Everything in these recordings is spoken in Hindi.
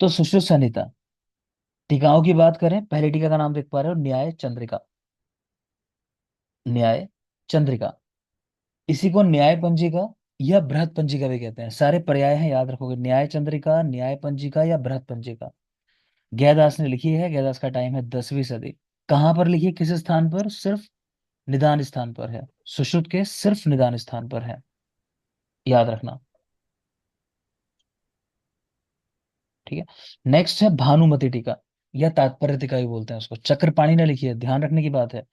तो सुश्रुत संहिता। टीकाओं की बात करें, पहली टीका का नाम देख पा रहे हो, न्याय चंद्रिका। न्याय चंद्रिका। इसी को न्याय पंजिका या बृहत पंजिका भी कहते हैं। सारे पर्याय हैं, याद रखोगे, न्याय चंद्रिका, न्याय पंजिका या बृहत पंजिका। गैदास ने लिखी है। गैदास का टाइम है 10वीं सदी। कहाँ पर लिखी है, किस स्थान पर? सिर्फ निदान स्थान पर है। सुश्रुत के सिर्फ निदान स्थान पर है, याद रखना। ठीक है। नेक्स्ट है भानुमति टीका या तात्पर्य टीका भी बोलते हैं उसको। चक्रपाणी ने लिखी है, ध्यान रखने की बात है।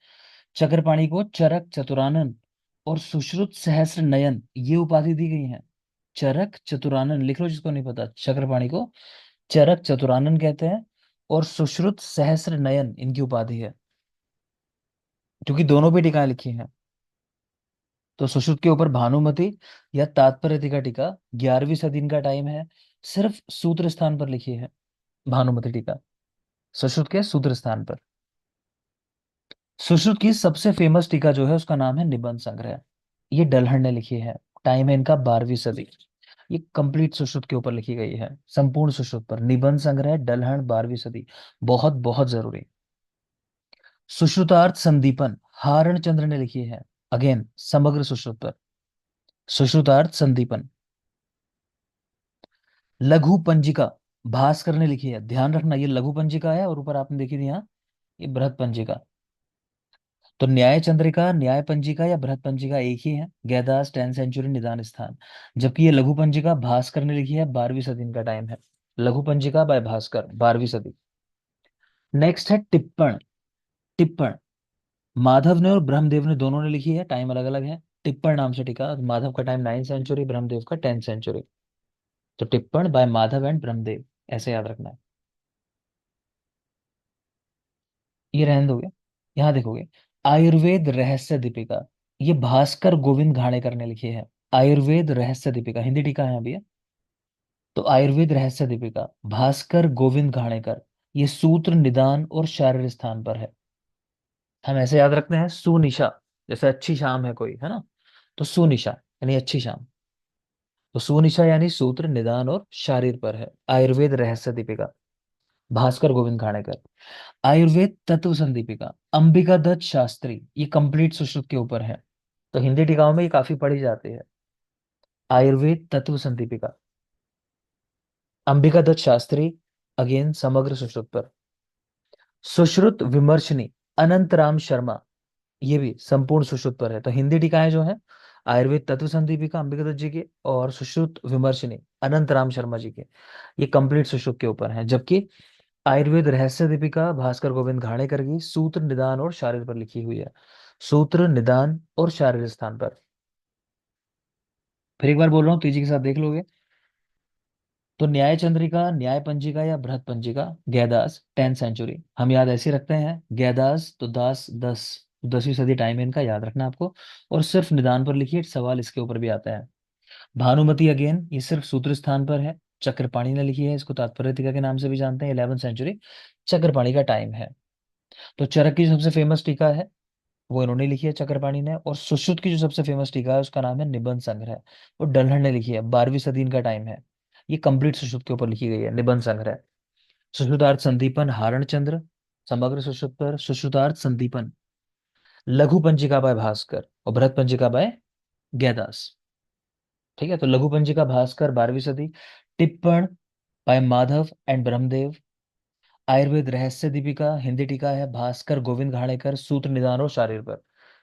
चक्रपाणी को चरक चतुरानन और सुश्रुत सहस्र नयन ये उपाधि दी गई है। चरक चतुरानन लिख लो जिसको नहीं पता। चक्रपाणी को चरक चतुरानन कहते हैं और सुश्रुत सहस्र नयन इनकी उपाधि है, क्योंकि दोनों पे टीकाएं लिखी हैं। तो सुश्रुत के ऊपर भानुमति या तात्पर्य टीका टीका 11वीं सदी इनका टाइम है। सिर्फ सूत्र स्थान पर लिखी है भानुमति टीका, सुश्रुत के सूत्र स्थान पर। सुश्रुत की सबसे फेमस टीका जो है उसका नाम है निबंध संग्रह। ये डलहर ने लिखी है। टाइम है इनका 12वीं सदी। ये कंप्लीट सुश्रुत के ऊपर लिखी गई है, संपूर्ण सुश्रुत पर। निबंध संग्रह डलहर 12वीं सदी। बहुत बहुत जरूरी। सुश्रुतार्थ संदीपन हारण चंद्र ने लिखी है। अगेन समग्र सुश्रुत पर। सुश्रुतार्थ संदीपन। लघु पंजिका भास्कर ने लिखी है। ध्यान रखना, ये लघु पंजिका है और ऊपर आपने देखी थी यहाँ, ये बृहत पंजिका। तो न्याय चंद्रिका, न्याय पंजिका या बृहत पंजिका एक ही है। गैदास 10th सेंचुरी निदान स्थान। जबकि ये लघु पंजिका भास्कर ने लिखी है, 12वीं सदी इनका टाइम है। लघु पंजिका बाय भास्कर, 12वीं सदी। नेक्स्ट है टिप्पण। टिप्पण माधव ने और ब्रह्मदेव ने दोनों ने लिखी है। टाइम अलग अलग है। टिप्पण नाम से टीका, माधव का टाइम 9th सेंचुरी, ब्रह्मदेव का 10th सेंचुरी। तो टिप्पण बाय माधव एंड ब्रह्मदेव, ऐसे याद रखना है। ये रहने दोगे। यहाँ देखोगे, आयुर्वेद रहस्य दीपिका। ये भास्कर गोविंद घाणेकर ने लिखी है। आयुर्वेद रहस्य दीपिका हिंदी टीका है अभी ये। तो आयुर्वेद रहस्य दीपिका भास्कर गोविंद घाणेकर। ये सूत्र निदान और शारीर स्थान पर है। हम ऐसे याद रखते हैं, सुनिशा, जैसे अच्छी शाम है कोई, है ना। तो सुनिशा यानी अच्छी शाम। तो सुनिशा यानी सूत्र निदान और शारीर पर है। आयुर्वेद रहस्य दीपिका भास्कर गोविंद घाणेकर। आयुर्वेद तत्व संदीपिका अंबिका दत्त शास्त्री। ये कंप्लीट सुश्रुत के ऊपर है। तो हिंदी टीकाओं में ये काफी पढ़ी जाती है। आयुर्वेद तत्व संदीपिका अंबिका दत्त शास्त्री। अगेन समग्र सुश्रुत पर। सुश्रुत विमर्शनी अनंत राम शर्मा। ये भी संपूर्ण सुश्रुत पर है। तो हिंदी टीकाएं जो है, आयुर्वेद तत्व संदीपिका अंबिका दत्त जी के और सुश्रुत विमर्शनी अनंत राम शर्मा जी के, ये कंप्लीट सुश्रुत के ऊपर है। जबकि आयुर्वेद रहस्य दीपिका भास्कर गोविंद घाणेकर की सूत्र निदान और शारीर पर लिखी हुई है। सूत्र निदान और शारीर स्थान पर। फिर एक बार बोल रहा हूँ, तेजी के साथ देख लोगे। तो न्याय चंद्रिका, न्याय पंजिका या बृहत पंजिका, गैदास 10th सेंचुरी। हम याद ऐसे रखते हैं, गैदास तो दास 10, 10वीं सदी टाइम है इनका, याद रखना आपको। और सिर्फ निदान पर लिखिए, सवाल इसके ऊपर भी आता है। भानुमति अगेन ये सिर्फ सूत्र स्थान पर है। चक्रपाणी ने लिखी है, इसको तात्पर्य टीका के नाम से भी जानते हैं। 11th सेंचुरी चक्रपाणी का टाइम है। तो चरक की जो सबसे फेमस टीका है वो इन्होंने लिखी है, चक्रपाणी ने। और सुश्रुत की जो सबसे फेमस टीका है उसका नाम है निबंध संग्रह, वो डल्हर ने लिखी है। 12वीं सदी इनका टाइम है। ये कंप्लीट सुश्रुत के ऊपर लिखी गई है, निबंध संग्रह। सुश्रुतार्थ संदीपन हारण चंद्र, समग्र सुश्रुत पर। सुश्रुतार्थ संदीपन लघु पंजिका बाय भास्कर और बृहत पंजिका बाय गैदास। ठीक है। तो लघु पंजिका भास्कर 12वीं सदी। टिप्पण बाय माधव एंड ब्रह्मदेव। आयुर्वेद रहस्य दीपिका हिंदी टीका है, भास्कर गोविंद घाणेकर। सूत्र निदान और शारीर पर।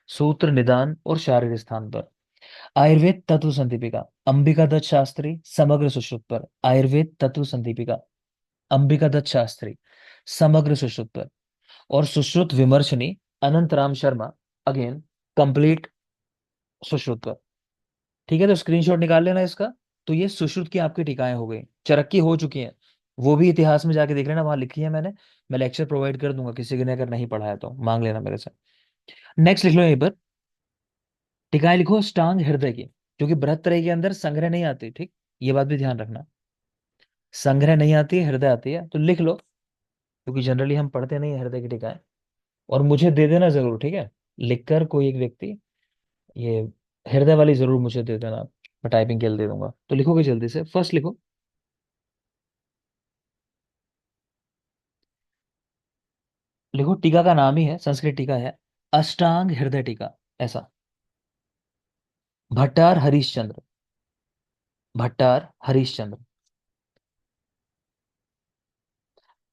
सूत्र निदान और शारीर स्थान पर। आयुर्वेद तत्व संदीपिका अंबिका दत्त शास्त्री, समग्र सुश्रुत पर। आयुर्वेद तत्व संदीपिका अंबिका दत्त शास्त्री, समग्र सुश्रुत पर। और सुश्रुत विमर्शनी अनंत राम शर्मा, अगेन कंप्लीट सुश्रुत पर। ठीक है। तो स्क्रीनशॉट निकाल लेना इसका। तो ये सुश्रुत की आपकी टीकाएं हो गई, चरक की हो चुकी हैं। वो भी इतिहास में जाके देख लेना, वहां लिखी है मैंने। मैं लेक्चर प्रोवाइड कर दूंगा, किसी ने अगर नहीं पढ़ा है तो मांग लेना मेरे से। नेक्स्ट लिख लो यहीं पर, टीकाएं लिखो अष्टांग हृदय की। क्योंकि बृहत त्रय के अंदर संग्रह नहीं आती, ठीक, ये बात भी ध्यान रखना। संग्रह नहीं आती है, हृदय आती है, तो लिख लो। क्योंकि जनरली हम पढ़ते नहीं है हृदय की टीकाएं। और मुझे दे देना जरूर, ठीक है। लिखकर कोई एक व्यक्ति ये हृदय वाली जरूर मुझे दे देना, मैं टाइपिंग के लिए दे दूंगा। तो लिखोगे जल्दी से, फर्स्ट लिखो। लिखो, टीका का नाम ही है, संस्कृत टीका है, अष्टांग हृदय टीका, ऐसा। भट्टार हरिश्चंद्र, भट्टार हरिश्चंद्र।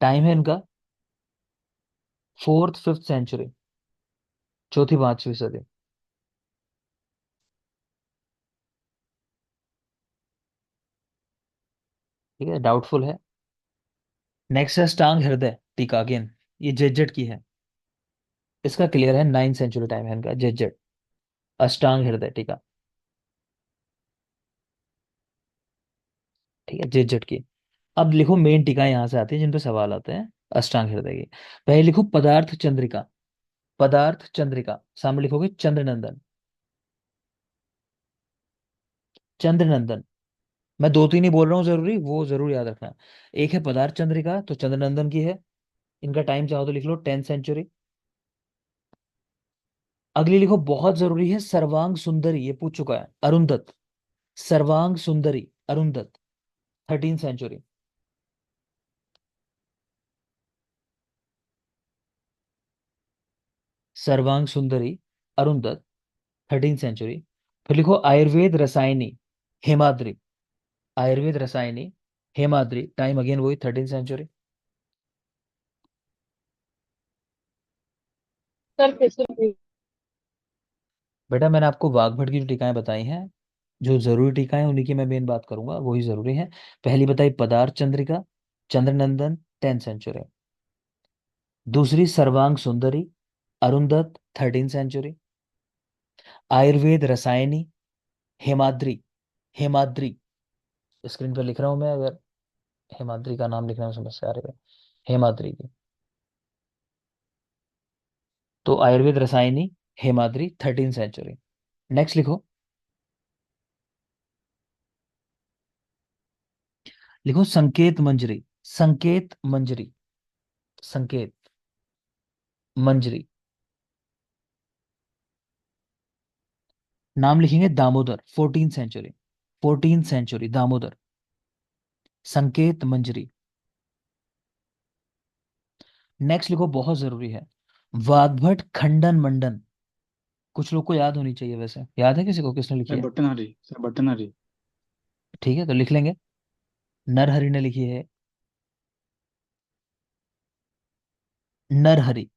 टाइम है इनका 4th 5th सेंचुरी, चौथी 5वीं सदी। ठीक है, डाउटफुल है। नेक्स्ट है अष्टांग हृदय टीका, अगेन ये जेजेट की है। इसका क्लियर है, 9th सेंचुरी टाइम है इनका, जेजेट, अष्टांग हृदय टीका। ठीक है, जेजेट की। अब लिखो मेन टीका यहाँ से आती है जिन पे सवाल आते हैं अष्टांग हृदय की। पहले लिखो पदार्थ चंद्रिका, पदार्थ चंद्रिका, सामने लिखोगे चंद्रनंदन, चंद्रनंदन। मैं दो तीन ही बोल रहा हूँ, जरूरी वो जरूर याद रखना। एक है पदार्थ चंद्रिका, तो चंद्रनंदन की है। इनका टाइम चाहो तो लिख लो 10th सेंचुरी। अगली लिखो, बहुत जरूरी है, सर्वांग सुंदरी, ये पूछ चुका है, अरुंधत, सर्वांग सुंदरी, अरुंधत, 13th सेंचुरी। सर्वांग सुंदरी, अरुंधत, 13th सेंचुरी। फिर लिखो आयुर्वेद रसायनी, हेमाद्रि, आयुर्वेद रसायनी, हेमाद्रि, टाइम अगेन वही 13th सेंचुरी। सर फिर से repeat। बेटा मैंने आपको वाग्भट की जो टीकाएं बताई हैं, जो जरूरी टीकाएं उन्हीं की मैं मेन बात करूंगा, वही जरूरी है। पहली बताई पदार्थ चंद्रिका, चंद्रनंदन, 10th सेंचुरी। दूसरी सर्वांग सुंदरी, अरुंधत, 13th century. Ayurveda Rasayani, Hemadri, Hemadri, screen पर लिख रहा हूं मैं, अगर हेमाद्रि का नाम लिखने में समस्या आ रही है, हेमाद्रि की। तो Ayurveda Rasayani, Hemadri, 13th century. Next लिखो, लिखो संकेत मंजरी, संकेत मंजरी, संकेत मंजरी। नाम लिखेंगे Damodar, 14th century, 14th century, Damodar, संकेत मंजरी। नेक्स्ट लिखो, बहुत जरूरी है, वाग्भट खंडन मंडन। कुछ लोग को याद होनी चाहिए, वैसे याद है किसी को, किसने लिखी सर है? बटनहरी, सर बटनहरी। ठीक है, तो लिख लेंगे, नरहरि ने लिखी है, नरहरि,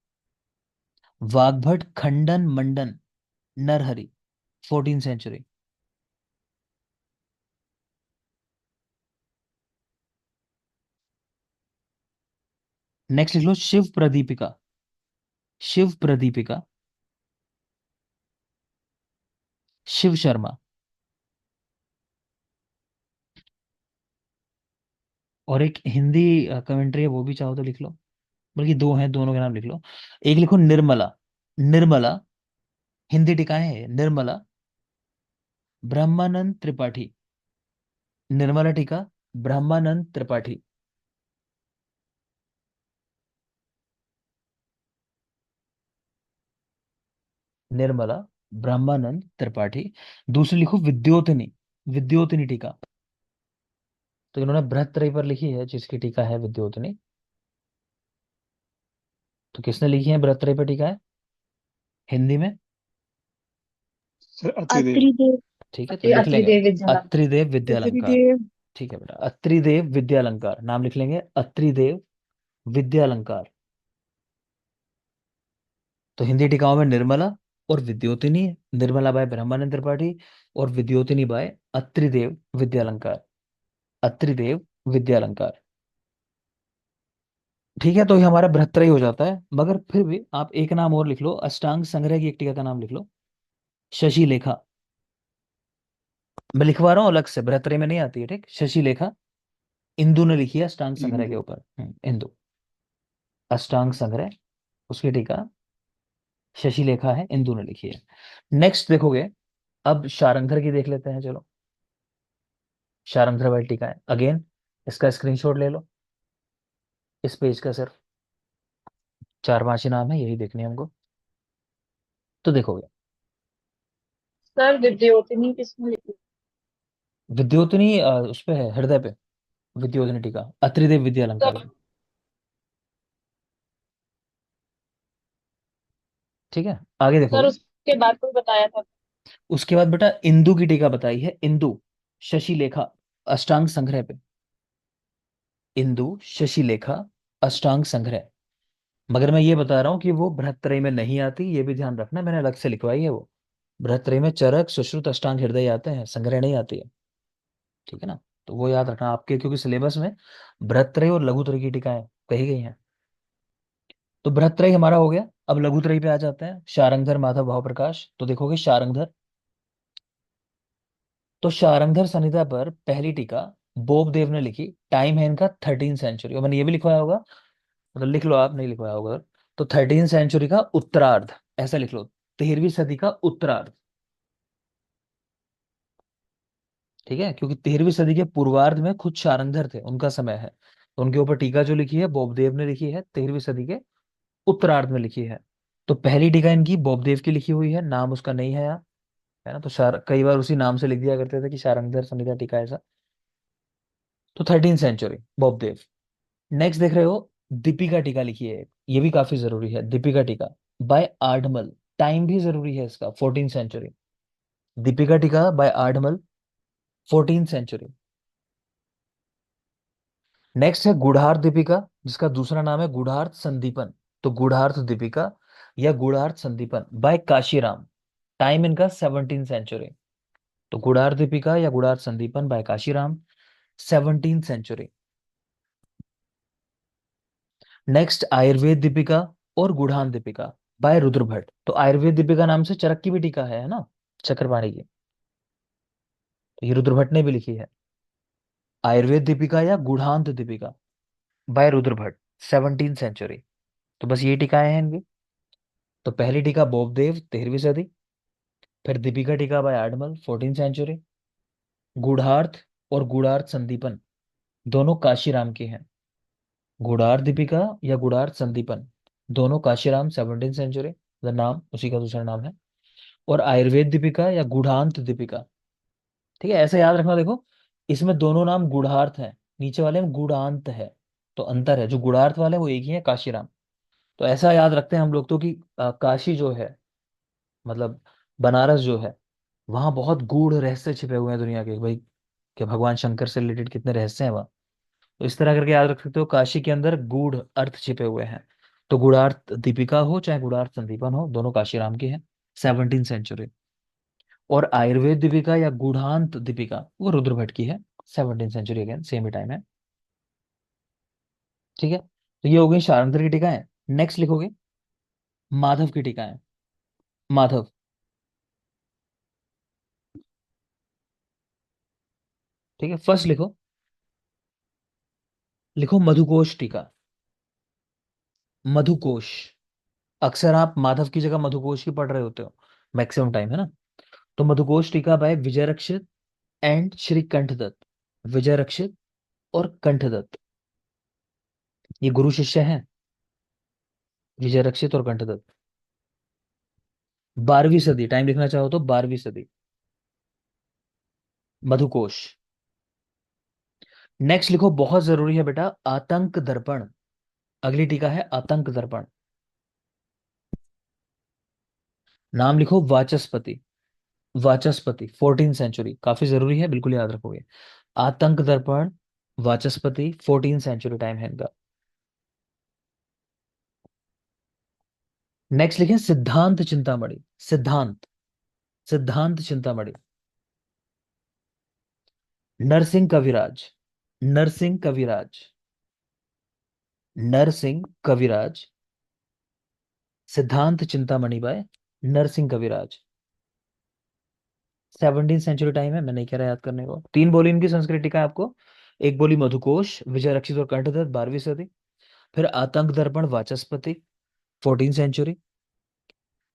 वाग्भट खंडन मंडन, नरहरि, 14th सेंचुरी। नेक्स्ट लिख लो शिव प्रदीपिका, शिव प्रदीपिका, शिव शर्मा। और एक हिंदी कमेंट्री है, वो भी चाहो तो लिख लो, बल्कि दो हैं, दोनों के नाम लिख लो। एक लिखो निर्मला, निर्मला, हिंदी टीकाएं हैं निर्मला, ब्रह्मानंद त्रिपाठी, निर्मला टीका, ब्रह्मानंद त्रिपाठी, निर्मला, ब्रह्मानंद त्रिपाठी। दूसरी लिखो विद्योतनी, विद्योतनी टीका। तो इन्होंने बृहत्त्रयी पर लिखी है, जिसकी टीका है विद्योतनी। तो किसने लिखी है बृहत्त्रयी पर टीका है हिंदी में? सर अत्रिदेव। अत्रिदेव। ठीक है, तो लिख लेंगे, अत्रिदेव विद्यालंकार। अत्रिदेव विद्यालंकार। अत्रिदेव। ठीक है बेटा, अत्रिदेव विद्यालंकार, नाम लिख लेंगे, अत्रिदेव विद्यालंकार। तो हिंदी टीकाओं में निर्मला और विद्योतिनी है, निर्मला बाय ब्रह्मानंद त्रिपाठी और विद्योतिनी बाय अत्रिदेव विद्यालंकार, अत्रिदेव विद्यालंकार। ठीक है, तो ये हमारा बृहत्तर ही हो जाता है, मगर फिर भी आप एक नाम और लिख लो, अष्टांग संग्रह की एक टीका का नाम लिख लो, शशि लेखा। मैं लिखवा रहा हूँ अलग से, बृहत्तर में नहीं आती है, ठीक, शशि लेखा, इंदु ने लिखी है अष्टांग संग्रह के इंदु। ऊपर, इंदु, अष्टांग संग्रह, उसकी टीका शशि लेखा है, इंदु ने लिखी है। नेक्स्ट देखोगे, अब शारंगधर की देख लेते हैं, चलो। शारंगधर वाली टीका है, अगेन इसका स्क्रीनशॉट ले लो, इस पेज का सिर्फ 4 5 ही नाम है, यही देखने हैं हमको। तो देखोगे, सर विद्योतिनी किसने लिखी? विद्योतनी उस पे है, हृदय पे, विद्योतनी टीका, अत्रिदेव विद्यालंकार सर की। ठीक है, आगे सर देखोगे। उसके बाद कोई बताया था? उसके बाद बेटा इंदु की टीका बताई है, इंदु शशिलेखा अष्टांग संग्रह पे। इंदु शशिलेखा अष्टांग संग्रह। मगर मैं ये बता रहा हूँ कि वो बृहत्त्रयी में नहीं आती, ये भी ध्यान रखना, मैंने अलग से लिखवाई है वो। बृहत्त्रयी में चरक सुश्रुत अष्टांग हृदय आते हैं, संग्रह नहीं आती है। ठीक है ना, तो वो याद रखना आपके, क्योंकि सिलेबस में बृहत्त्रयी और लघुत्रयी की टीकाएं कही गई हैं। तो बृहत्त्रयी हमारा हो गया, अब लघुत्रयी पे आ जाते हैं। शारंगधर माधव भाव प्रकाश, तो देखोगे शारंगधर, तो शारंगधर संहिता पर पहली टीका बोप देव ने लिखी, टाइम है इनका 13 सेंचुरी, और मैंने ये भी लिखवाया होगा, मतलब लिख लो आप, नहीं लिखवाया होगा तो 13 सेंचुरी का उत्तरार्ध, ऐसा लिख लो, 13वीं सदी का उत्तरार्ध। ठीक है, क्योंकि 13वीं सदी के पूर्वार्ध में खुद शारंगधर थे, उनका समय है, तो उनके ऊपर टीका जो लिखी है बोपदेव ने लिखी है, 13वीं सदी के उत्तरार्ध में लिखी है। तो पहली टीका इनकी बोपदेव की लिखी हुई है, नाम उसका नहीं है यहाँ, है ना, तो कई बार उसी नाम से लिख दिया करते थे कि शारंगधर संहिता टीका ऐसा। तो 13 सेंचुरी बोपदेव। नेक्स्ट देख रहे हो, दीपिका टीका लिखी है एक, ये भी काफी जरूरी है, दीपिका टीका बाय आर्डमल, टाइम भी जरूरी है इसका, 14 सेंचुरी। दीपिका टीका बाय आर्डमल, 14 सेंचुरी। नेक्स्ट है गूढ़ार्थ दीपिका, जिसका दूसरा नाम है गूढ़ार्थ संदीपन। तो गूढ़ार्थ दीपिका या गूढ़ार्थ संदीपन बाय काशीराम, टाइम इनका 17 सेंचुरी। तो गूढ़ार्थ दीपिका या Gudhartha Sandipana by Kashiram, 17 century. Next Ayurveda Dipika और गूढ़ान दीपिका बाय रुद्र भट्ट। तो आयुर्वेद दीपिका नाम से चरक की भी टीका है ना, चक्रपाणी की, तो ये रुद्र भट्ट ने भी लिखी है। आयुर्वेद दीपिका या गूढ़ांत दीपिका बाय रुद्र भट्ट, 17 सेंचुरी। तो बस ये टीकाएं हैं इनकी। तो पहली टीका बोपदेव 13वीं सदी, फिर दीपिका टीका बाय आडमल 14 सेंचुरी, गूढ़ार्थ और गूढ़ार्थ संदीपन दोनों काशीराम की हैं। गूढ़ार्थ दीपिका या गूढ़ार्थ संदीपन दोनों काशीराम, 17 सेंचुरी, नाम उसी का दूसरा नाम है। और आयुर्वेद दीपिका या गूढ़ांत दीपिका, ठीक है, ऐसे याद रखना, देखो इसमें दोनों नाम गूढ़ार्थ है, नीचे वाले में गूढ़ांत है, तो अंतर है, जो गूढ़ार्थ वाले हैं वो एक ही है, काशीराम। तो ऐसा याद रखते हैं हम लोग तो कि काशी जो है, मतलब बनारस जो है, वहां बहुत गूढ़ रहस्य छिपे हुए हैं दुनिया के भाई, कि भगवान शंकर से रिलेटेड कितने रहस्य हैं वहाँ। तो इस तरह करके याद रख सकते हो, काशी के अंदर गूढ़ अर्थ छिपे हुए हैं। तो गूढ़ार्थ दीपिका हो चाहे गूढ़ार्थ संदीपन हो, दोनों काशीराम की है, 17 सेंचुरी। और आयुर्वेद दीपिका या गूढ़ांत दीपिका वो रुद्र भट्ट की है, 17 सेंचुरी, अगेन सेम ही टाइम है। ठीक है, तो ये हो गई शारंगधर की टीका है। नेक्स्ट लिखोगे माधव की टीका है, माधव। ठीक है, फर्स्ट लिखो, लिखो मधुकोश टीका, मधुकोश। अक्सर आप माधव की जगह मधुकोश की पढ़ रहे होते हो मैक्सिमम टाइम, है ना। तो मधुकोश टीका बाय विजय रक्षित एंड श्री कंठदत्त, विजय रक्षित और कंठदत्त, ये गुरु शिष्य हैं, विजय रक्षित और कंठदत्त। 12वीं सदी, टाइम लिखना चाहो तो 12वीं सदी, मधुकोश। नेक्स्ट लिखो, बहुत जरूरी है बेटा, आतंक दर्पण। अगली टीका है आतंक दर्पण, नाम लिखो वाचस्पति, वाचस्पति 14 सेंचुरी, काफी जरूरी है, बिल्कुल याद रखोगे। आतंक दर्पण, वाचस्पति, 14 सेंचुरी टाइम है इनका। नेक्स्ट लिखें सिद्धांत चिंतामणि, सिद्धांत, सिद्धांत चिंतामणि, नरसिंह कविराज, नरसिंह कविराज, नरसिंह कविराज, सिद्धांत चिंतामणि बाय नरसिंह कविराज, 17 सेंचुरी टाइम है। मैं नहीं कह रहा याद करने को, तीन बोली इनकी संस्कृत टीका है आपको, एक बोली मधुकोश विजय रक्षित और कंठदत्त 12वीं सदी, फिर आतंक दर्पण वाचस्पति 14 सेंचुरी,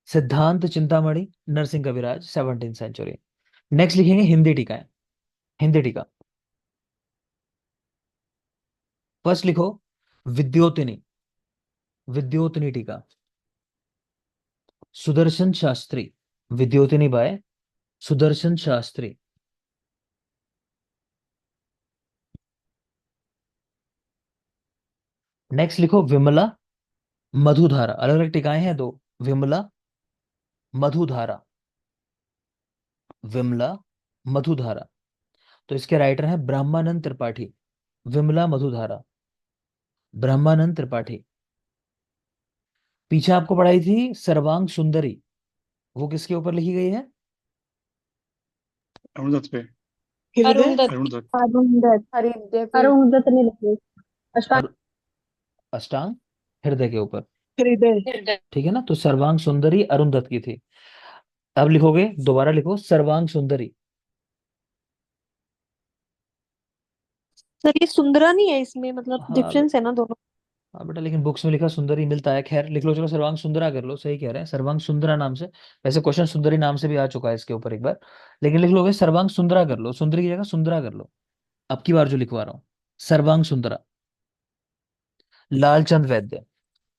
सिद्धांत चिंतामणि नरसिंह कविराज 17 सेंचुरी। नेक्स्ट लिखेंगे हिंदी टीका है, हिंदी टीका। फर्स्ट लिखो विद्योतिनी, विद्योतिनी टीका, सुदर्शन शास्त्री, विद्योतिनी बाय सुदर्शन शास्त्री। नेक्स्ट लिखो विमला, मधुधारा, अलग अलग टीकाएं हैं दो, विमला मधुधारा, विमला, मधुधारा। तो इसके राइटर हैं ब्रह्मानंद त्रिपाठी। विमला मधुधारा, ब्रह्मानंद त्रिपाठी। पीछे आपको पढ़ाई थी सर्वांग सुंदरी, वो किसके ऊपर लिखी गई है? अरुणदत्त पे। हृदय। अरुणदत्त। अरुणदत्त। अरुणदत्त। हृदय पे। अरुणदत्त नहीं लिखी। अष्टांग और अष्टांग हृदय के ऊपर। हृदय। हृदय। ठीक है ना, तो सर्वांग सुंदरी अरुणदत्त की थी। अब लिखोगे, दोबारा लिखो सर्वांग सुंदरी। सर ये सुंदरा नहीं है इसमें, मतलब हाँ डिफरेंस है ना दोनों। हाँ बेटा, लेकिन बुक्स में लिखा सुंदरी मिलता है। खैर लिख लो, चलो सर्वांग सुंदरा कर लो, सही कह रहे हैं, सर्वांग सुंदरा नाम से। वैसे क्वेश्चन सुंदरी नाम से भी आ चुका है इसके ऊपर एक बार, लेकिन लिख लोगे सर्वांग सुंदरा कर लो, सुंदरी की जगह सुंदरा कर लो। अब की बार जो लिखवा रहा हूँ, सर्वांग सुंदरा। लालचंद वैद्य,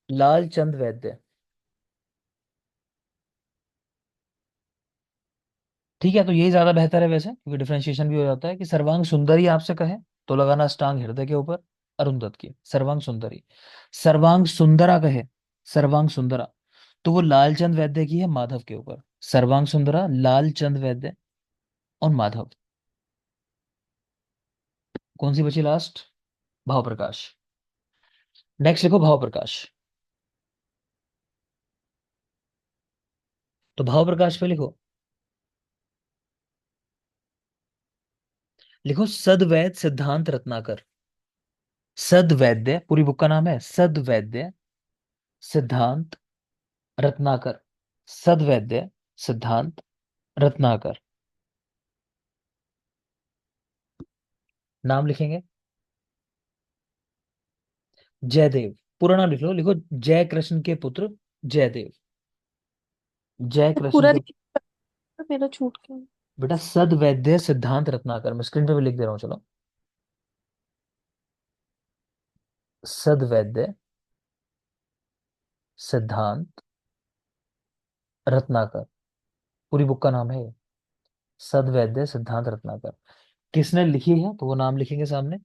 लालचंद वैद्य। ठीक है, तो यही ज्यादा बेहतर है वैसे, क्योंकि डिफरेंशिएशन भी हो जाता है कि सर्वांग सुंदरी आपसे कहे तो लगाना अष्टांग हृदय के ऊपर, अरुंधत की सर्वांग सुंदरी। सर्वांग सुंदरा कहे, सर्वांग सुंदरा, तो वो लालचंद वैद्य की है माधव के ऊपर। सर्वांग सुंदरा, लालचंद वैद्य और माधव। कौन सी बची लास्ट? भाव प्रकाश। नेक्स्ट लिखो भाव प्रकाश। तो भाव प्रकाश पे लिखो, लिखो सदवैद सिद्धांत रत्नाकर। सदवैद्य पूरी बुक का नाम है, सदवैद्य सिद्धांत रत्नाकर। सदवैद्य सिद्धांत रत्नाकर। नाम लिखेंगे जयदेव। पूरा नाम लिख लो, लिखो जय कृष्ण के पुत्र जयदेव। जय कृष्ण पूरा के। नहीं, मेरा छूट गया। बेटा सदवैद्य सिद्धांत रत्नाकर, मैं स्क्रीन पे भी लिख दे रहा हूँ, चलो। सदवैद्य सिद्धांत रत्नाकर, पूरी बुक का नाम है ये, सदवैद्य सिद्धांत रत्नाकर। किसने लिखी है तो वो नाम लिखेंगे सामने,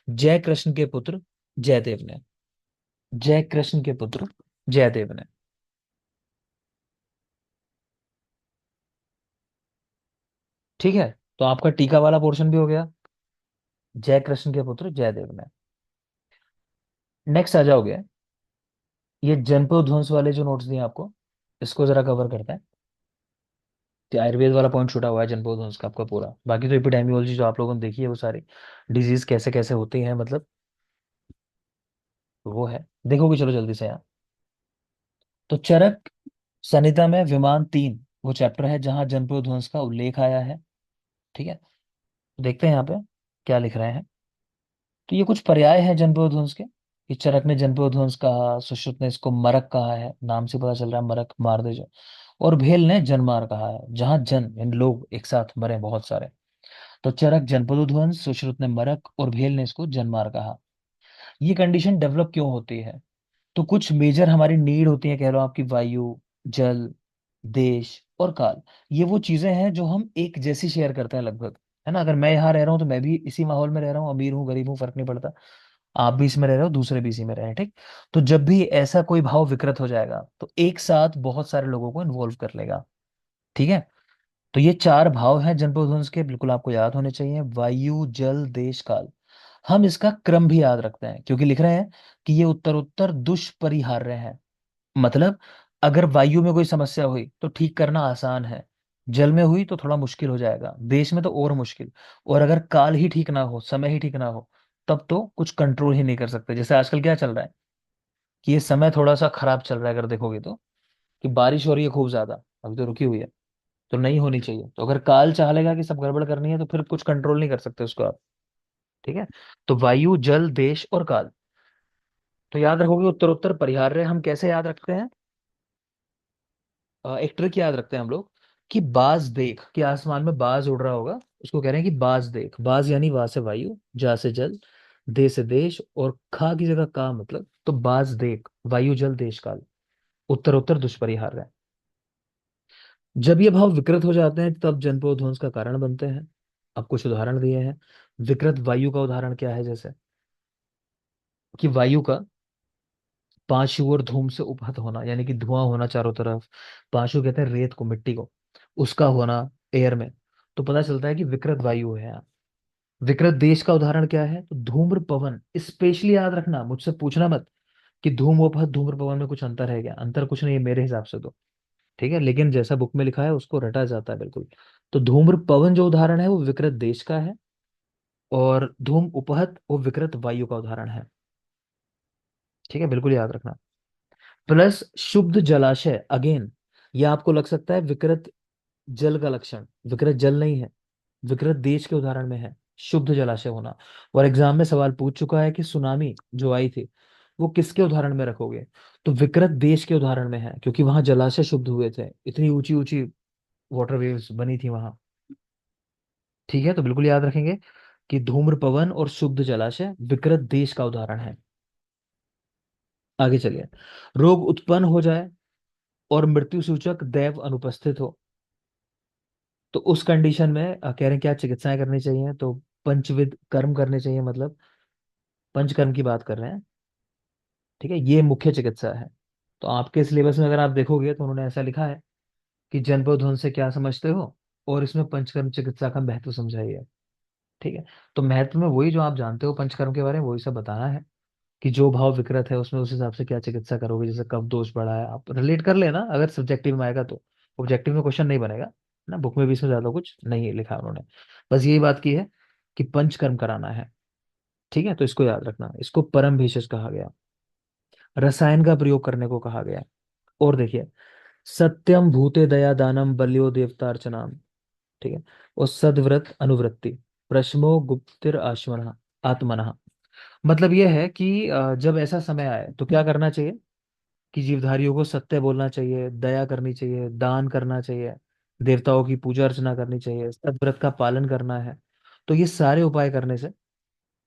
जय कृष्ण के पुत्र जयदेव ने। जय कृष्ण के पुत्र जयदेव ने। ठीक है, तो आपका टीका वाला पोर्शन भी हो गया, जय कृष्ण के पुत्र जयदेव ने। नेक्स्ट आ जाओगे, ये जनपद ध्वंस वाले जो नोट्स दिए आपको, इसको जरा कवर करते हैं। तो आयुर्वेद वाला पॉइंट छूटा हुआ है जनपद ध्वंस का आपका पूरा, बाकी तो एपिडेमियोलॉजी जो आप लोगों ने देखी है वो सारी डिजीज कैसे कैसे होती हैं, मतलब वो है, देखोगे चलो जल्दी से यहाँ। तो चरक संहिता में विमान 3 वो चैप्टर है जहां जनपद ध्वंस का उल्लेख आया है। ठीक है, देखते हैं यहाँ पे क्या लिख रहे हैं। तो ये कुछ पर्याय है जनपद ध्वंस के, कि चरक ने जनपद ध्वंस कहा, सुश्रुत ने इसको मरक कहा है, नाम से पता चल रहा है मरक मार दे जो, और भेल ने जनमार कहा है, जहां जन इन लोग एक साथ मरे बहुत सारे। तो चरक जनपदोध्वंस, सुश्रुत ने मरक और भेल ने इसको जनमार कहा। ये कंडीशन डेवलप क्यों होती है? तो कुछ मेजर हमारी नीड होती है, कह लो आपकी वायु, जल, देश और काल। ये वो चीजें हैं जो हम एक जैसी शेयर करते हैं लगभग, है ना। अगर मैं यहाँ रह रहा हूँ तो मैं भी इसी माहौल में रह रहा हूँ, अमीर हूँ गरीब हूँ फर्क नहीं पड़ता, आप भी इसमें रह रहे हो, दूसरे भी इसी में रह रहे हैं, ठीक। तो जब भी ऐसा कोई भाव विकृत हो जाएगा तो एक साथ बहुत सारे लोगों को इन्वॉल्व कर लेगा। ठीक है, तो ये 4 भाव हैं जनपद के, बिल्कुल आपको याद होने चाहिए, वायु, जल, देश, काल। हम इसका क्रम भी याद रखते हैं क्योंकि लिख रहे हैं कि ये उत्तरोत्तर दुष्परिहार्य है। मतलब अगर वायु में कोई समस्या हुई तो ठीक करना आसान है, जल में हुई तो थोड़ा मुश्किल हो जाएगा, देश में तो और मुश्किल, और अगर काल ही ठीक ना हो, समय ही ठीक ना हो, तब तो कुछ कंट्रोल ही नहीं कर सकते। जैसे आजकल क्या चल रहा है कि ये समय थोड़ा सा खराब चल रहा है, अगर देखोगे तो, कि बारिश हो रही है खूब ज्यादा, अभी तो रुकी हुई है, तो नहीं होनी चाहिए। तो अगर काल चाह लेगा कि सब गड़बड़ करनी है तो फिर कुछ कंट्रोल नहीं कर सकते उसको आप। ठीक है, तो वायु, जल, देश और काल। तो याद रखोगे उत्तरोत्तर परिहार्य हम कैसे याद रखते हैं? एक ट्रिक याद रखते हैं हम लोग, कि बाज देख, कि आसमान में बाज उड़ रहा होगा, उसको कह रहे हैं कि बाज देख। बाज यानी वा से वायु, जा से जल, दे से देश, और खा की जगह का, मतलब तो बाज देख, वायु, जल, देश, काल, उत्तरोत्तर दुष्परिहार्य है। जब ये भाव विकृत हो जाते हैं तब जनपद ध्वंस का कारण बनते हैं। अब कुछ उदाहरण दिए हैं। विकृत वायु का उदाहरण क्या है? जैसे कि वायु का पांशु और धूम से उपहत होना, यानी कि धुआं होना चारों तरफ। पांशु कहते हैं रेत को, मिट्टी को, उसका होना एयर में। तो पता चलता है कि विकृत वायु है यहाँ। विकृत देश का उदाहरण क्या है? तो धूम्र पवन। स्पेशली याद रखना, मुझसे पूछना मत कि धूमोपहत धूम्र पवन में कुछ अंतर है क्या। अंतर कुछ नहीं है मेरे हिसाब से तो, ठीक है, लेकिन जैसा बुक में लिखा है उसको रटा जाता है बिल्कुल। तो धूम्र पवन जो उदाहरण है वो विकृत देश का है, और धूम उपहत वो विकृत वायु का उदाहरण है। ठीक है, बिल्कुल याद रखना। प्लस शुद्ध जलाशय, अगेन ये आपको लग सकता है विकृत जल का लक्षण, विकृत जल नहीं है, विकृत देश के उदाहरण में है शुद्ध जलाशय होना। और एग्जाम में सवाल पूछ चुका है कि सुनामी जो आई थी वो किसके उदाहरण में रखोगे? तो विकृत देश के उदाहरण में है, क्योंकि वहां जलाशय शुद्ध हुए थे, इतनी ऊंची ऊंची वाटर वेव्स बनी थी वहां। ठीक है, तो बिल्कुल याद रखेंगे कि धूम्र पवन और शुद्ध जलाशय विकृत देश का उदाहरण है। आगे चलिए। रोग उत्पन्न हो जाए और मृत्यु सूचक दैव अनुपस्थित हो, तो उस कंडीशन में कह रहे हैं क्या चिकित्साएं करनी चाहिए? तो पंचविध कर्म करने चाहिए, मतलब पंचकर्म की बात कर रहे हैं। ठीक है, ये मुख्य चिकित्सा है। तो आपके सिलेबस में अगर आप देखोगे तो उन्होंने ऐसा लिखा है कि जन्मों ध्वंस से क्या समझते हो, और इसमें पंचकर्म चिकित्सा का महत्व समझाइए। ठीक है, तो महत्व में वही जो आप जानते हो पंचकर्म के बारे में वही सब बताना है, कि जो भाव विकृत है उसमें उस हिसाब से क्या चिकित्सा करोगे। जैसे कब दोष बढ़ा है, आप रिलेट कर लेना, अगर सब्जेक्टिव में आएगा तो। ऑब्जेक्टिव में क्वेश्चन नहीं बनेगा ना, बुक में भी इसमें ज्यादा कुछ नहीं लिखा उन्होंने, बस यही बात की है कि पंचकर्म कराना है। ठीक है, तो इसको याद रखना, इसको परम भेषज कहा गया, रसायन का प्रयोग करने को कहा गया। और देखिए, सत्यम भूते दया दानम बल्यो देवतार्चनाम। ठीक है, और सदव्रत अनुवृत्ति, प्रश्मो गुप्तिर आश्मन आत्मनः। मतलब यह है कि जब ऐसा समय आए तो क्या करना चाहिए? कि जीवधारियों को सत्य बोलना चाहिए, दया करनी चाहिए, दान करना चाहिए, देवताओं की पूजा अर्चना करनी चाहिए, सद्व्रत का पालन करना है। तो ये सारे उपाय करने से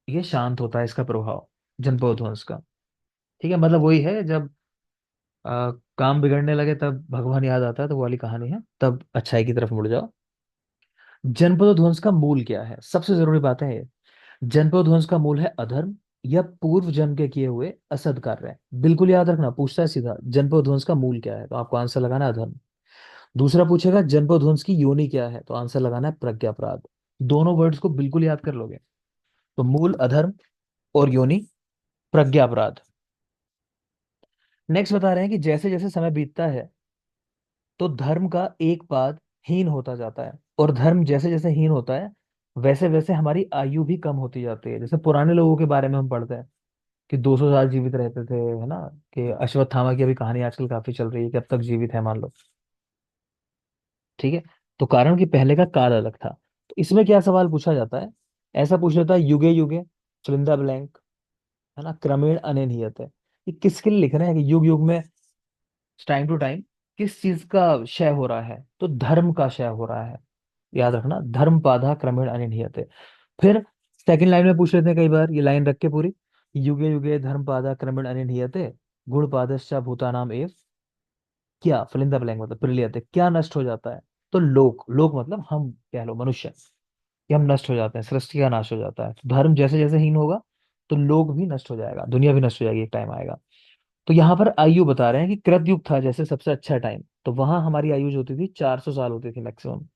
ये शांत होता है, इसका प्रभाव जन्मोध्वंस का। ठीक है, मतलब वही है, जब काम बिगड़ने लगे तब भगवान याद आता है, तो वो वाली कहानी है, तब अच्छाई की तरफ मुड़ जाओ। जन्मोध्वंस का मूल क्या है? सबसे जरूरी बात है ये। जन्मोध्वंस का मूल है अधर्म या पूर्व जन्म के किए हुए असद कार्य। बिल्कुल याद रखना, पूछता है सीधा जन्मोध्वंस का मूल क्या है, तो आपको आंसर लगाना है अधर्म। दूसरा पूछेगा जन्मोध्वंस की योनि क्या है, तो आंसर लगाना है प्रज्ञापराध। दोनों वर्ड्स को बिल्कुल याद कर लोगे। तो मूल अधर्म और योनि प्रज्ञापराध। नेक्स्ट बता रहे हैं कि जैसे जैसे समय बीतता है तो धर्म का एक पाद हीन होता जाता है, और धर्म जैसे जैसे हीन होता है वैसे वैसे हमारी आयु भी कम होती जाती है। जैसे पुराने लोगों के बारे में हम पढ़ते हैं कि 200 साल जीवित रहते थे, है ना, कि अश्वत्थामा की अभी कहानी आजकल काफी चल रही है कि अब तक जीवित है मान लो। ठीक है, तो कारण कि पहले का काल अलग था। तो इसमें क्या सवाल पूछा जाता है? ऐसा पूछ लेता है युगे युगे चुनिंदा ब्लैंक, है ना, क्रमेण अनियत है। ये किसके लिए लिख रहे हैं कि युग युग में टाइम टू टाइम किस चीज का क्षय हो रहा है? तो धर्म का क्षय हो रहा है। याद रखना, धर्म पाधा क्रमेण अनियत है। फिर सेकंड लाइन में पूछ लेते हैं कई बार, ये लाइन रख के पूरी, युगे युगे धर्म पादा क्रमेण अनियत गुण पादश्च भूतानाम एव, क्या फिलिंदा ब्लैंक मतलब प्रिलियते, क्या नष्ट हो जाता है? तो लोक, लोक मतलब हम कह लो मनुष्य, कि हम नष्ट हो जाते हैं, सृष्टि का नाश हो जाता है। तो धर्म जैसे जैसे हीन होगा तो लोक भी नष्ट हो जाएगा, दुनिया भी नष्ट हो जाएगी, एक टाइम आएगा। तो यहाँ पर आयु बता रहे हैं कि कृतयुग था जैसे सबसे अच्छा टाइम, तो वहां हमारी आयु जो होती थी 400 साल होती थी मैक्सिमम।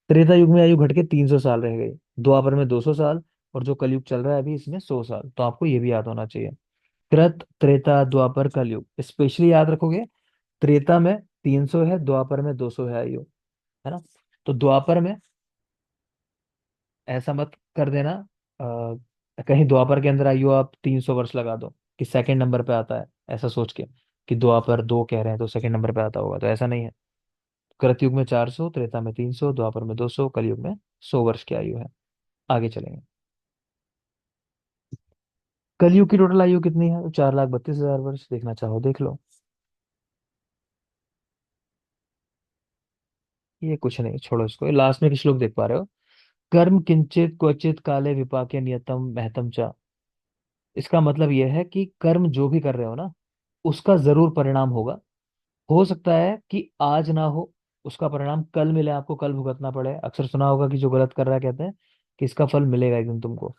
त्रेता युग में आयु घट के 300 साल रह गई, द्वापर में 200 साल, और जो कलयुग चल रहा है अभी इसमें 100 साल। तो आपको ये भी याद होना चाहिए, कृत त्रेता द्वापर कलयुग स्पेशली याद रखोगे। त्रेता में 300 है, द्वापर में 200 है आयु, है ना। तो द्वापर में ऐसा मत कर देना, कहीं द्वापर के अंदर आयु आप 300 वर्ष लगा दो कि सेकंड नंबर पे आता है, ऐसा सोच के कि द्वापर 2 कह रहे हैं तो सेकंड नंबर पे आता होगा, तो ऐसा नहीं है। कृतयुग में 400, त्रेता में 300, द्वापर में 200, कलयुग में 100 वर्ष की आयु है। आगे चलेंगे। कलयुग की टोटल आयु कितनी है? तो 4,32,000 वर्ष, देखना चाहो देख लो। ये कुछ नहीं, छोड़ो इसको। लास्ट में एक श्लोक देख पा रहे हो, कर्म किंचित क्वचित काले विपाके नियतम महतम चा। इसका मतलब यह है कि कर्म जो भी कर रहे हो ना उसका जरूर परिणाम होगा। हो सकता है कि आज ना हो, उसका परिणाम कल मिले, आपको कल भुगतना पड़े। अक्सर सुना होगा कि जो गलत कर रहा है कहते हैं कि इसका फल मिलेगा एक दिन तुमको,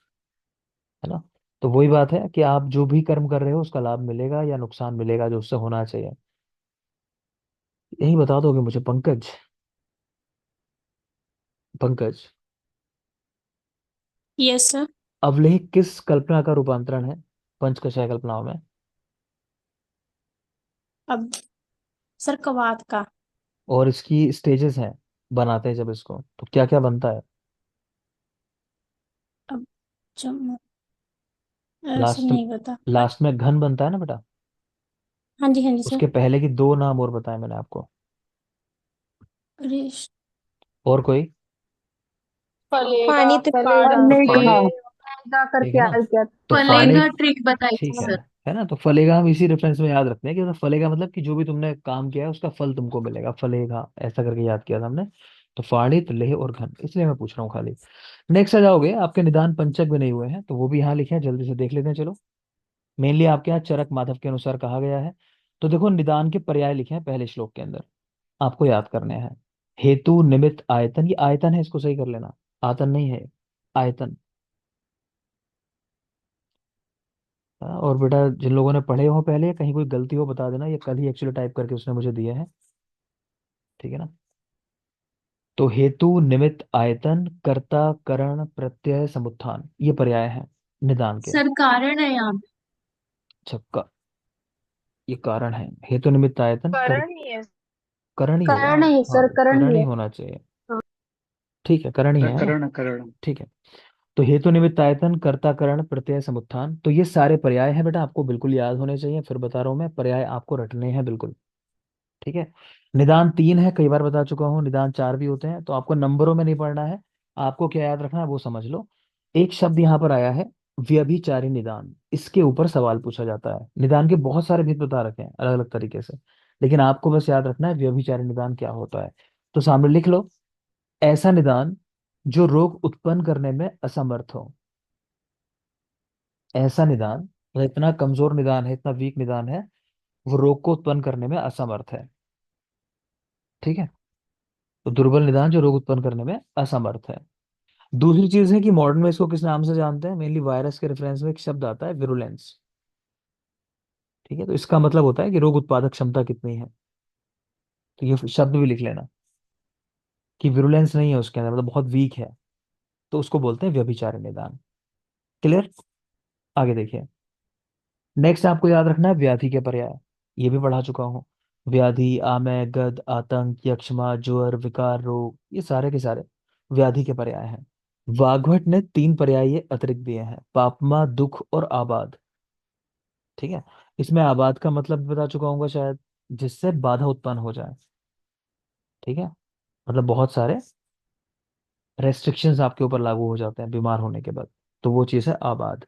है ना। तो वही बात है कि आप जो भी कर्म कर रहे हो उसका लाभ मिलेगा या नुकसान मिलेगा जो उससे होना चाहिए। यही बता दोगे मुझे पंकज? Pankaj, yes sir. अवलेह किस कल्पना का रूपांतरण है पंचकशाय कल्पनाओं में? अब सर कवात का। और इसकी स्टेजेस हैं, बनाते हैं जब इसको तो क्या क्या बनता है? अब जब सर लास्ट, नहीं पता। लास्ट में घन बनता है ना बेटा। हाँ जी सर। उसके पहले की दो नाम और बताए मैंने आपको। अरे और कोई? फलेगा पानी फलेगा तो फलेगा। फलेगा ठीक है करके ना, आ गया। तो फाड़े। फलेगा ट्रिक बताई थी ठीक सर। है ना, तो फलेगा हम इसी रेफरेंस में याद रखते हैं कि मतलब फलेगा मतलब कि जो भी तुमने काम किया है उसका फल तुमको मिलेगा, फलेगा ऐसा करके याद किया था हमने। तो फाड़ित, लेह और घन, इसलिए मैं पूछ रहा हूँ खाली। नेक्स्ट आ जाओगे, आपके निदान पंचक भी नहीं हुए हैं तो वो भी यहाँ लिखे हैं, जल्दी से देख लेते हैं चलो। मेनली आपके यहाँ चरक माधव के अनुसार कहा गया है। तो देखो निदान के पर्याय लिखे हैं पहले श्लोक के अंदर, आपको याद करने हैं। हेतु निमित्त आयतन, ये आयतन है, इसको सही कर लेना। आतन नहीं है, आयतन। हाँ, और बेटा जिन लोगों ने पढ़े हो पहले, कहीं कोई गलती हो बता देना, ये कल ही एक्चुअली टाइप करके उसने मुझे दिए हैं। ठीक है ना। तो हेतु निमित्त आयतन कर्ता करण प्रत्यय समुत्थान, ये पर्याय है निदान के। सर कारण है यहाँ पे। छक्का, ये कारण है। हेतु निमित्त आयतन कर, करण ही है। करण ही होगा। करण ही हाँ, सर, करण करण ही ही है। होना चाहिए। हाँ। ठीक है, करण ही है ना। करण करण। ठीक है। तो हेतु निमित्त आयतन कर्ता करण प्रत्यय समुत्थान, तो ये सारे पर्याय हैं बेटा, आपको बिल्कुल याद होने चाहिए। फिर बता रहा हूं मैं, पर्याय आपको रटने हैं बिल्कुल। ठीक है। निदान तीन है, कई बार बता चुका हूँ, निदान चार भी होते हैं, तो आपको नंबरों में नहीं पढ़ना है। आपको क्या याद रखना है वो समझ लो। एक शब्द यहाँ पर आया है, व्यभिचारी निदान, इसके ऊपर सवाल पूछा जाता है। निदान के बहुत सारे भेद बता रखे हैं अलग अलग तरीके से, लेकिन आपको बस याद रखना है व्यभिचारी निदान क्या होता है। तो सामने लिख लो, ऐसा निदान जो रोग उत्पन्न करने में असमर्थ हो। ऐसा निदान मतलब इतना कमजोर निदान है, इतना वीक निदान है, वो रोग को उत्पन्न करने में असमर्थ है। ठीक है। तो दुर्बल निदान जो रोग उत्पन्न करने में असमर्थ है। दूसरी चीज है कि मॉडर्न में इसको किस नाम से जानते हैं, मेनली वायरस के रेफरेंस में एक शब्द आता है विरुलेंस। ठीक है, तो इसका मतलब होता है कि रोग उत्पादक क्षमता कितनी है। तो ये शब्द भी लिख लेना कि विरुलेंस नहीं है उसके अंदर, मतलब बहुत वीक है, तो उसको बोलते हैं व्यभिचारी निदान। क्लियर? आगे देखिए। नेक्स्ट आपको याद रखना है व्याधि के पर्याय, ये भी पढ़ा चुका हूँ। व्याधि, आमय, गद, आतंक, यक्ष्मा, ज्वर, विकार, रोग, ये सारे के सारे व्याधि के पर्याय हैं। वाग्भट ने तीन पर्याय ये अतिरिक्त दिए हैं, पापमा, दुख और आबाद। ठीक है। इसमें आबाद का मतलब भी बता चुका हूँ शायद, जिससे बाधा उत्पन्न हो जाए। ठीक है, मतलब बहुत सारे रेस्ट्रिक्शंस आपके ऊपर लागू हो जाते हैं बीमार होने के बाद, तो वो चीज है आबाद।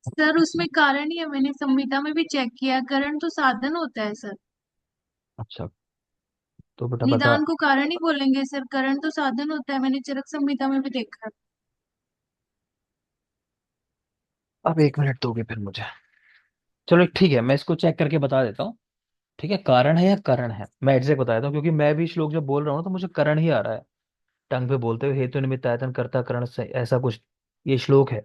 सर उसमें कारण ही है, मैंने संहिता में भी चेक किया, कारण तो साधन होता है सर। अच्छा, तो बेटा बता। निदान को कारण ही बोलेंगे सर, कारण तो साधन होता है, मैंने चरक संहिता में भी देखा है। अब एक मिनट दोगे फिर मुझे? चलो ठीक है, मैं इसको चेक करके बता देता हूँ। ठीक है, कारण है या करण है, मैं एग्जैक्ट बता देता हूँ, क्योंकि मैं भी श्लोक जब बोल रहा हूँ तो मुझे करण ही आ रहा है टंग पे बोलते हुए, हेतु निमित्त आयतन कर्ता करण से ऐसा कुछ ये श्लोक है।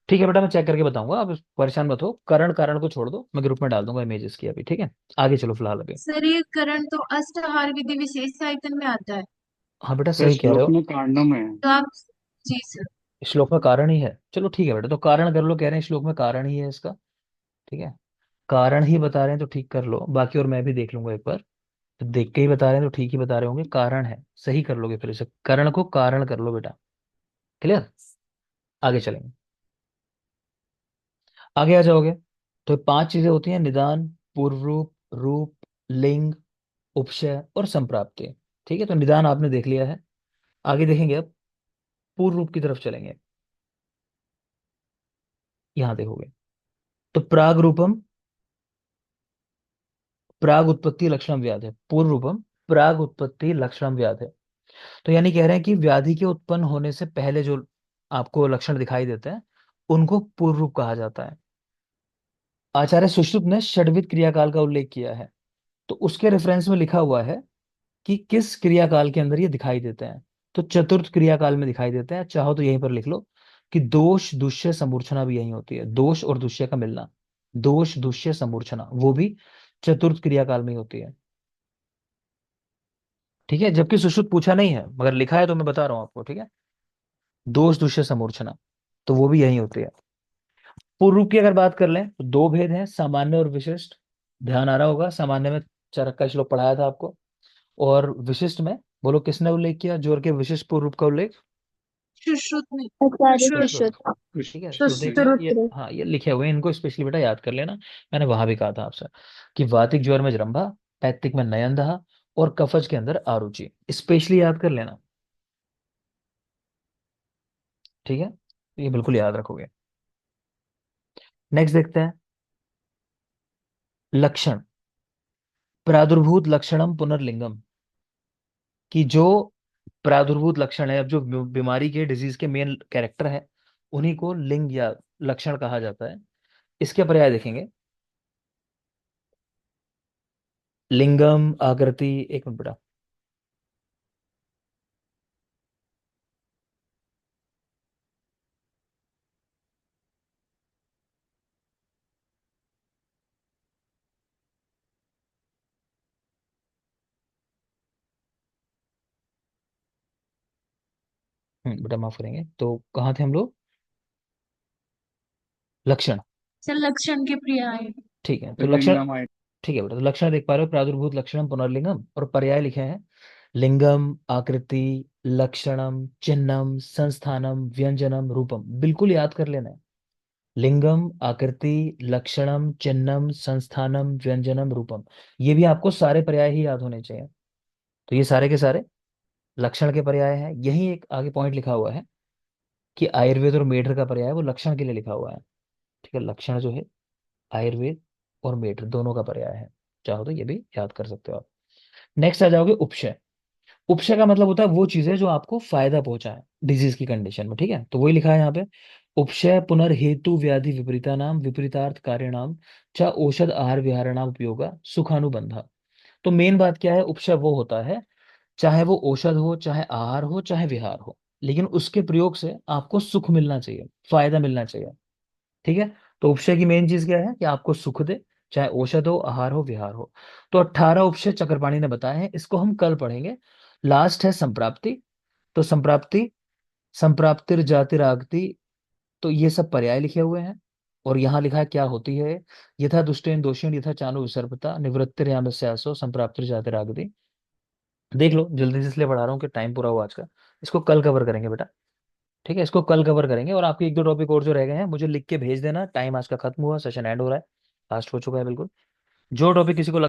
ठीक है बेटा, मैं चेक करके बताऊंगा, आप परेशान मत हो। करण कारण को छोड़ दो, मैं ग्रुप में डाल दूंगा इमेजेस की अभी। ठीक है, आगे चलो फिलहाल अभी। सर ये कारण तो अष्टाहार विधि विशेष आयतन में आता है। हाँ बेटा सर सही कह रहे श्लोक हो, में कांडों में है। तो आप जी सर। श्लोक में कारण ही है। चलो ठीक है बेटा, तो कारण कर लो, कह रहे हैं श्लोक में कारण ही है इसका। ठीक है, कारण ही बता रहे हैं तो ठीक कर लो, बाकी और मैं भी देख लूंगा एक बार। तो देख के ही बता रहे हैं तो ठीक ही बता रहे होंगे, कारण है सही कर लोगे, फिर इसे करण को कारण कर लो बेटा। क्लियर? आगे चलेंगे, आगे आ जाओगे। तो ये पांच चीजें होती हैं, निदान, पूर्व रूप, रूप, लिंग, उपशय और संप्राप्ति। ठीक है, तो निदान आपने देख लिया है। आगे देखेंगे अब, पूर्व रूप की तरफ चलेंगे। यहां देखोगे तो प्राग रूपम, प्राग उत्पत्ति लक्षणम व्याध है। पूर्व रूपम प्राग उत्पत्ति लक्षणम व्याध है। तो यानी कह रहे हैं कि व्याधि के उत्पन्न होने से पहले जो आपको लक्षण दिखाई देते हैं उनको पूर्व रूप कहा जाता है। आचार्य सुश्रुत ने षड्विध क्रियाकाल का उल्लेख किया है, तो उसके रेफरेंस में लिखा हुआ है कि किस क्रियाकाल के अंदर ये दिखाई देते हैं। तो चतुर्थ क्रियाकाल में दिखाई देते हैं, चाहो तो यहीं पर लिख लो, कि दोष दुष्य समूर्छना भी यही होती है, दोष और दुष्य का मिलना, दोष दुष्य समूर्छना, वो भी चतुर्थ क्रियाकाल में ही होती है। ठीक है, जबकि सुश्रुत पूछा नहीं है मगर लिखा है तो मैं बता रहा हूं आपको। ठीक है, दोष दुष्य समूर्छना, तो वो भी यही होती है। पूर्व रूप की अगर बात कर लें तो दो भेद हैं, सामान्य और विशिष्ट। ध्यान आ रहा होगा, सामान्य में चरक का श्लोक पढ़ाया था आपको, और विशिष्ट में बोलो किसने उल्लेख किया जोर के, विशिष्ट पूर्व रूप का उल्लेख? सुश्रुत ने। आचार्य सुश्रुत। सुश्रुत। कुछ ठीक है, तो कुछ देखना सुश्रुत ये, ने। हाँ ये लिखे हुए हैं, इनको स्पेशली बेटा याद कर लेना। मैंने वहां भी कहा था आपसे कि वातिक ज्वर में जरंभा, पैत्तिक में नयनदहा, और कफज के अंदर आरुचि, स्पेशली याद कर लेना। ठीक है, तो ये बिल्कुल याद रखोगे। नेक्स्ट देखते हैं लक्षण। प्रादुर्भूत लक्षणम पुनर्लिंगम, कि जो प्रादुर्भूत लक्षण है, अब जो बीमारी के, डिजीज के मेन कैरेक्टर है, उन्हीं को लिंग या लक्षण कहा जाता है। इसके पर्याय देखेंगे, लिंगम, आकृति, एक मिनट बेटा, बेटा माफ करेंगे, तो कहाँ थे हम लोग? लक्षण। सर लक्षण के पर्याय। ठीक है, तो लक्षण, लिंगम आइट ठीक है बेटा, तो लक्षण देख पा रहे हो, प्रादुर्भूत लक्षणम पुनर्लिंगम, और पर्याय लिखे हैं लिंगम, आकृति, लक्षणम, चिन्हम, संस्थानम, व्यंजनम, रूपम। बिल्कुल याद कर लेना है, लिंगम, आकृति, लक्षणम, चिन्हम, संस्थानम, व्यंजनम, रूपम। ये भी आपको सारे पर्याय ही याद होने चाहिए। तो ये सारे के सारे लक्षण के पर्याय हैं। यही एक आगे पॉइंट लिखा हुआ है कि आयुर्वेद और मेढर का पर्याय वो लक्षण के लिए लिखा हुआ है। ठीक है, लक्षण जो है आयुर्वेद और मेढर दोनों का पर्याय है, चाहो तो ये भी याद कर सकते हो आप। नेक्स्ट आ जाओगे उपशय। उपशय का मतलब होता है वो चीजें जो आपको फायदा पहुंचाए डिजीज की कंडीशन में। ठीक है, तो वही लिखा है यहाँ पे, उपशय पुनर्हेतु व्याधि विपरीता नाम विपरीतार्थ कार्य नाम च औषध आहार विहार नाम उपयोगा सुखानुबंधा। तो मेन बात क्या है, उपशय वो होता है चाहे वो औषध हो, चाहे आहार हो, चाहे विहार हो, लेकिन उसके प्रयोग से आपको सुख मिलना चाहिए, फायदा मिलना चाहिए। ठीक है, तो उपशय की मेन चीज क्या है कि आपको सुख दे, चाहे औषध हो, आहार हो, विहार हो। तो 18 उपशय चक्रपाणी ने बताए हैं, इसको हम कल पढ़ेंगे। लास्ट है संप्राप्ति। तो संप्राप्ति, संप्राप्तिर जातिरागति, तो ये सब पर्याय लिखे हुए हैं, और यहाँ लिखा है क्या होती है, यथा दुष्टेन दोषेण यथा चानु विसर्पता निवृत्तिर यामस्यासो संप्राप्तिर जातिरागति। देख लो जल्दी से, इसलिए पढ़ा रहा हूँ कि टाइम पूरा हुआ आज का। इसको कल कवर करेंगे बेटा। ठीक है, इसको कल कवर करेंगे, और आपके एक दो टॉपिक और जो रह गए हैं मुझे लिख के भेज देना। टाइम आज का खत्म हुआ, सेशन एंड हो रहा है, लास्ट हो चुका है बिल्कुल। जो टॉपिक किसी को